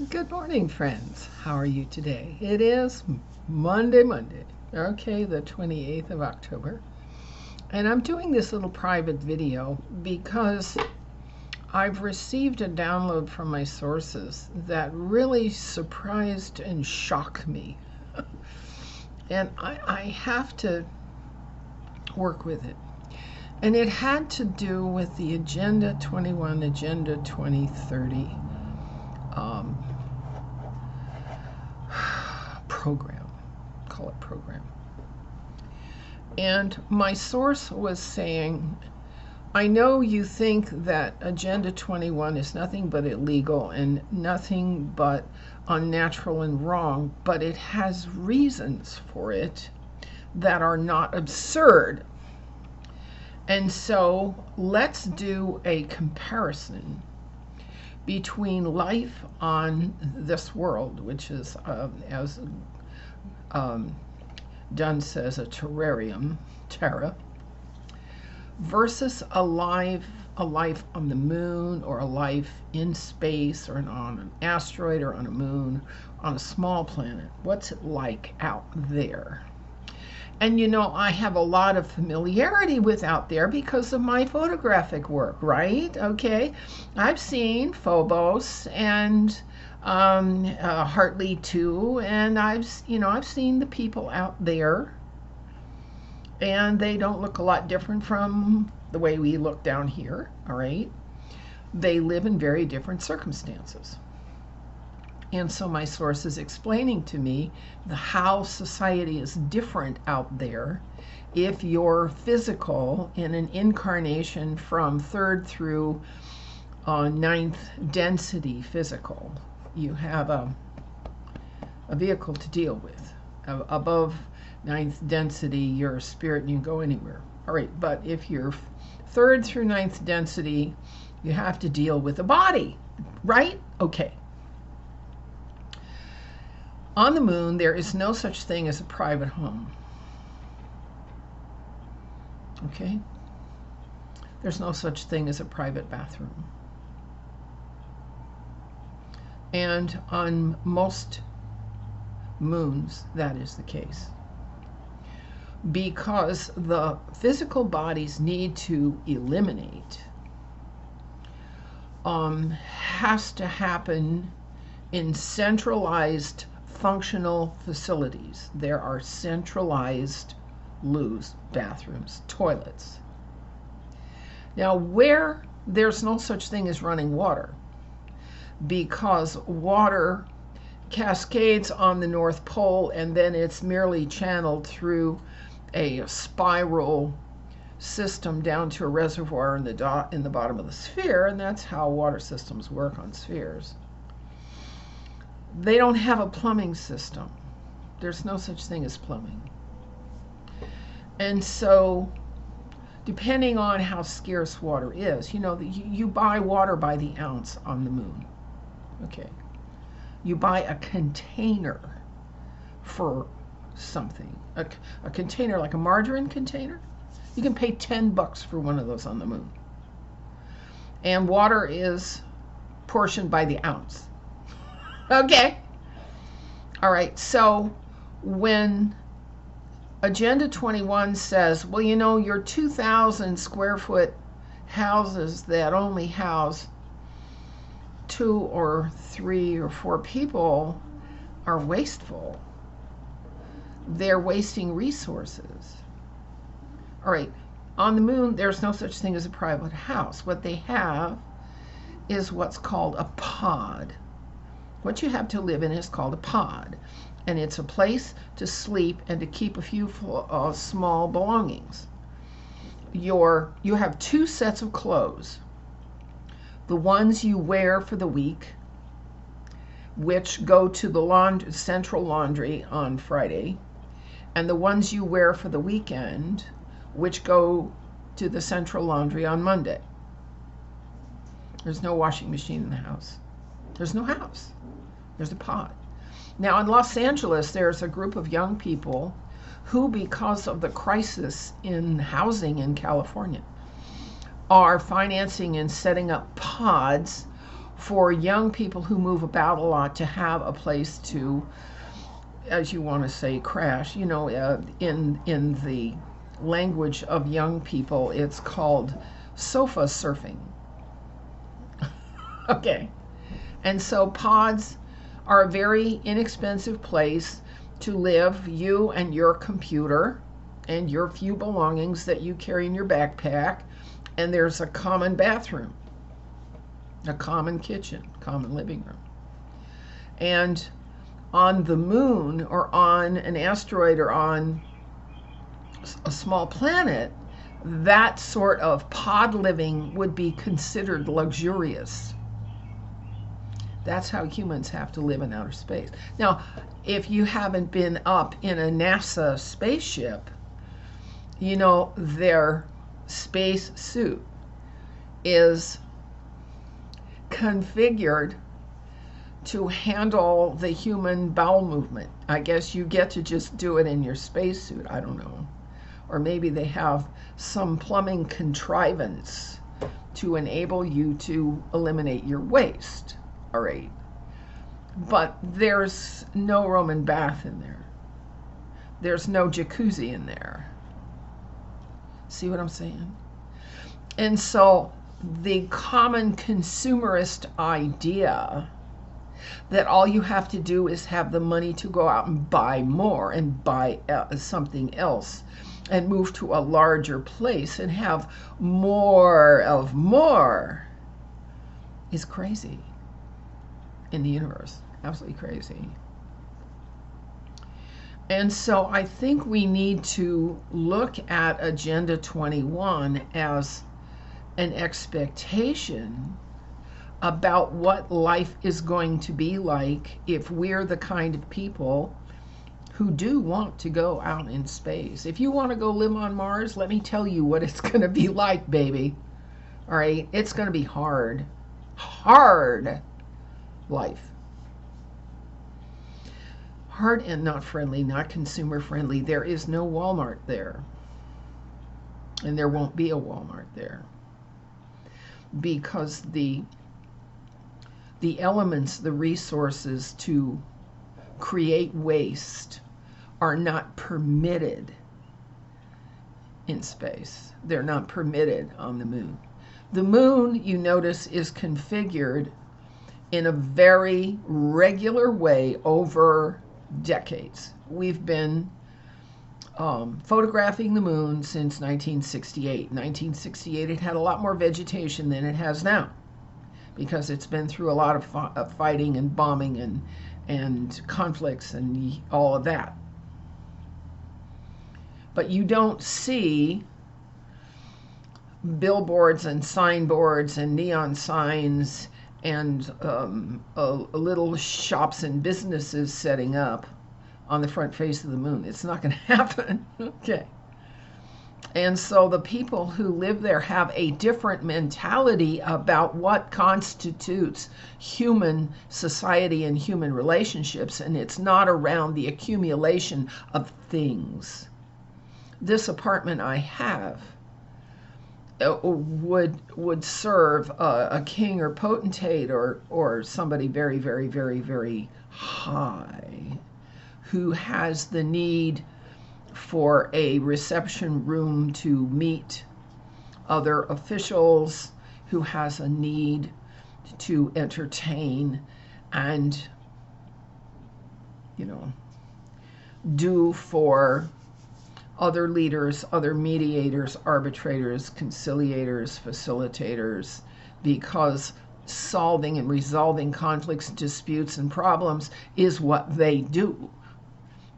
Good morning, friends. How are you today? It is Monday, okay, the 28th of October. And I'm doing this little private video because I've received a download from my sources that really surprised and shocked me. And I have to work with it. And it had to do with the Agenda 21, Agenda 2030 program, call it program. And my source was saying, I know you think that Agenda 21 is nothing but illegal and nothing but unnatural and wrong, but it has reasons for it that are not absurd. And so let's do a comparison between life on this world, which is, as Dunn says, a terrarium, terra, versus a life on the moon, or a life in space, or on an asteroid, or on a moon, on a small planet. What's it like out there? And you know, I have a lot of familiarity with out there because of my photographic work, right? Okay, I've seen Phobos and Hartley too, and I've seen the people out there, and they don't look a lot different from the way we look down here. All right, they live in very different circumstances. And so my source is explaining to me how society is different out there if you're physical in an incarnation from third through ninth density physical. You have a vehicle to deal with. Above ninth density, you're a spirit and you can go anywhere. All right, but if you're third through ninth density, you have to deal with a body, right? Okay. On the moon, there is no such thing as a private home. Okay? There's no such thing as a private bathroom. And on most moons, that is the case. Because the physical bodies need to eliminate has to happen in centralized functional facilities. There are centralized loos, bathrooms, toilets. Now, where there's no such thing as running water, because water cascades on the North Pole and then it's merely channeled through a spiral system down to a reservoir in the bottom of the sphere, and that's how water systems work on spheres. They don't have a plumbing system. There's no such thing as plumbing. And so, depending on how scarce water is, you buy water by the ounce on the moon. Okay. You buy a container for something. A container like a margarine container. You can pay $10 for one of those on the moon. And water is portioned by the ounce. Okay. All right. So when Agenda 21 says, well, your 2,000 square foot houses that only house 2 or 3 or 4 people are wasteful. They're wasting resources. All right. On the moon, there's no such thing as a private house. What they have is what's called a pod. What you have to live in is called a pod, and it's a place to sleep and to keep a few small belongings. You have 2 sets of clothes. The ones you wear for the week, which go to the central laundry on Friday, and the ones you wear for the weekend, which go to the central laundry on Monday. There's no washing machine in the house. There's no house. There's a pod. Now, in Los Angeles, there's a group of young people who, because of the crisis in housing in California, are financing and setting up pods for young people who move about a lot to have a place to, as you want to say, crash. You know, in the language of young people, it's called sofa surfing. Okay. And so pods are a very inexpensive place to live, you and your computer and your few belongings that you carry in your backpack, and there's a common bathroom, a common kitchen, common living room. And on the moon or on an asteroid or on a small planet, that sort of pod living would be considered luxurious. That's how humans have to live in outer space. Now, if you haven't been up in a NASA spaceship, you know, their space suit is configured to handle the human bowel movement. I guess you get to just do it in your spacesuit. I don't know. Or maybe they have some plumbing contrivance to enable you to eliminate your waste. All right. But there's no Roman bath in there. There's no jacuzzi in there. See what I'm saying? And so the common consumerist idea that all you have to do is have the money to go out and buy more and buy something else and move to a larger place and have more of more is crazy in the universe. Absolutely crazy. And so I think we need to look at Agenda 21 as an expectation about what life is going to be like if we're the kind of people who do want to go out in space. If you want to go live on Mars, let me tell you what it's going to be like, baby. All right? It's going to be hard. Hard life. Hard and not friendly, not consumer friendly. There is no Walmart there. And there won't be a Walmart there. Because the elements, the resources to create waste are not permitted in space. They're not permitted on the moon. The moon, you notice, is configured in a very regular way over decades. We've been photographing the moon since 1968. 1968, it had a lot more vegetation than it has now because it's been through a lot of fighting and bombing and conflicts and all of that. But you don't see billboards and signboards and neon signs and little shops and businesses setting up on the front face of the moon. It's not going to happen. Okay. And so the people who live there have a different mentality about what constitutes human society and human relationships, and it's not around the accumulation of things. This apartment I have would serve a king or potentate or somebody very, very, very, very high who has the need for a reception room to meet other officials, who has a need to entertain and, you know, do for other leaders, other mediators, arbitrators, conciliators, facilitators, because solving and resolving conflicts, disputes, and problems is what they do.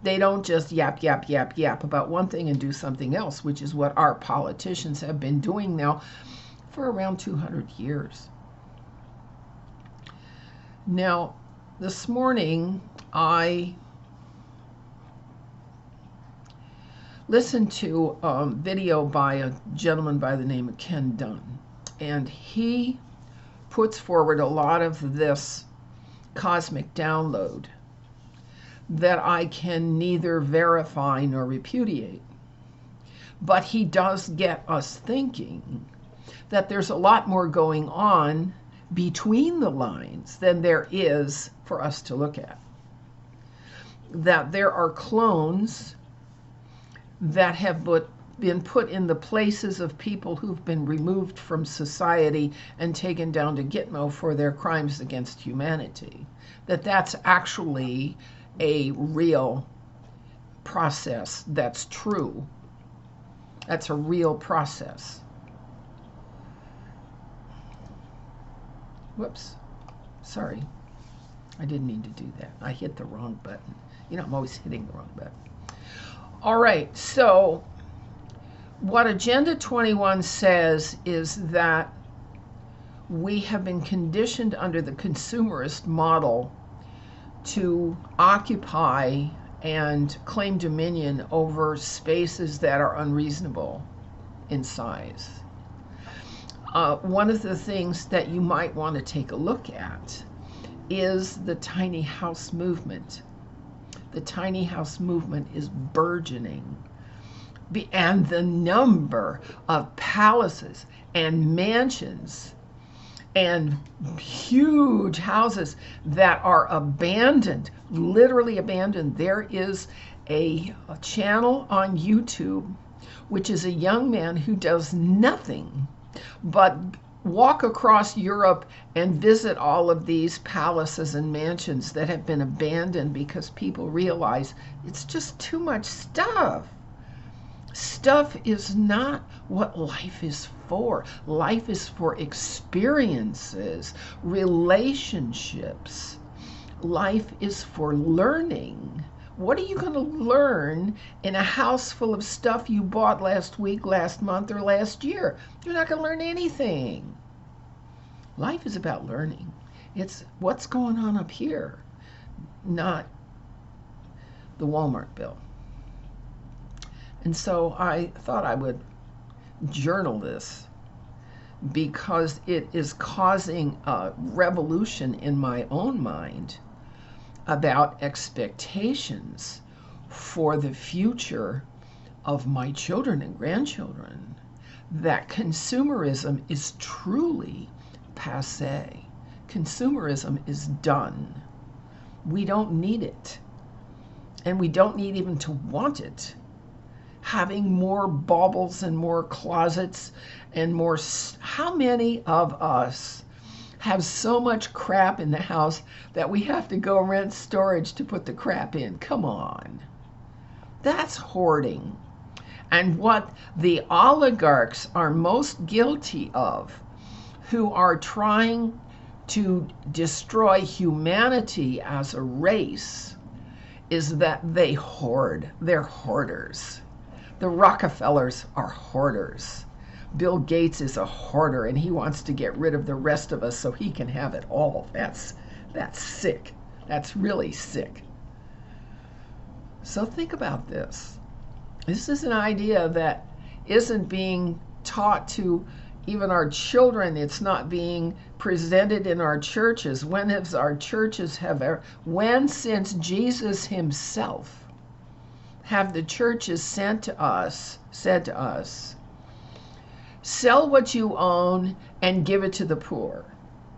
They don't just yap, yap, yap, yap about one thing and do something else, which is what our politicians have been doing now for around 200 years. Now, this morning, I listened to a video by a gentleman by the name of Ken Dunn, and he puts forward a lot of this cosmic download that I can neither verify nor repudiate. But he does get us thinking that there's a lot more going on between the lines than there is for us to look at. That there are clones that have been put in the places of people who've been removed from society and taken down to Gitmo for their crimes against humanity. That's actually a real process that's true. That's a real process. Whoops, sorry. I didn't mean to do that. I hit the wrong button. You know, I'm always hitting the wrong button. All right, so what Agenda 21 says is that we have been conditioned under the consumerist model to occupy and claim dominion over spaces that are unreasonable in size. One of the things that you might want to take a look at is the tiny house movement. The tiny house movement is burgeoning. And the number of palaces and mansions and huge houses that are abandoned, literally abandoned. There is a channel on YouTube, which is a young man who does nothing but walk across Europe and visit all of these palaces and mansions that have been abandoned because people realize it's just too much stuff. Stuff is not what life is for. Life is for experiences, relationships. Life is for learning. What are you going to learn in a house full of stuff you bought last week, last month, or last year? You're not going to learn anything. Life is about learning. It's what's going on up here, not the Walmart bill. And so I thought I would journal this because it is causing a revolution in my own mind about expectations for the future of my children and grandchildren, that consumerism is truly passé. Consumerism is done. We don't need it. And we don't need even to want it. Having more baubles and more closets and more... How many of us have so much crap in the house that we have to go rent storage to put the crap in? Come on. That's hoarding. And what the oligarchs are most guilty of, who are trying to destroy humanity as a race, is that they hoard. They're hoarders. The Rockefellers are hoarders. Bill Gates is a hoarder, and he wants to get rid of the rest of us so he can have it all. That's sick. That's really sick. So think about this. This is an idea that isn't being taught to even our children. It's not being presented in our churches. When has our churches when since Jesus himself have the churches said to us, sell what you own and give it to the poor?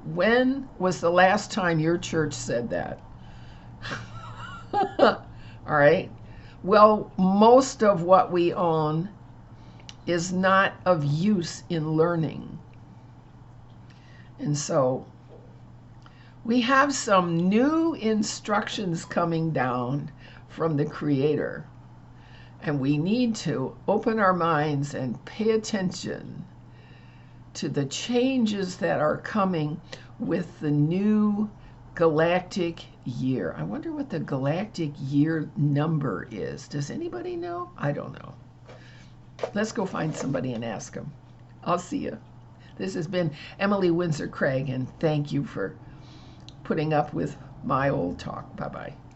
When was the last time your church said that? All right. Well, most of what we own is not of use in learning. And so we have some new instructions coming down from the Creator. And we need to open our minds and pay attention to the changes that are coming with the new galactic year. I wonder what the galactic year number is. Does anybody know? I don't know. Let's go find somebody and ask them. I'll see you. This has been Emily Windsor Craig, and thank you for putting up with my old talk. Bye-bye.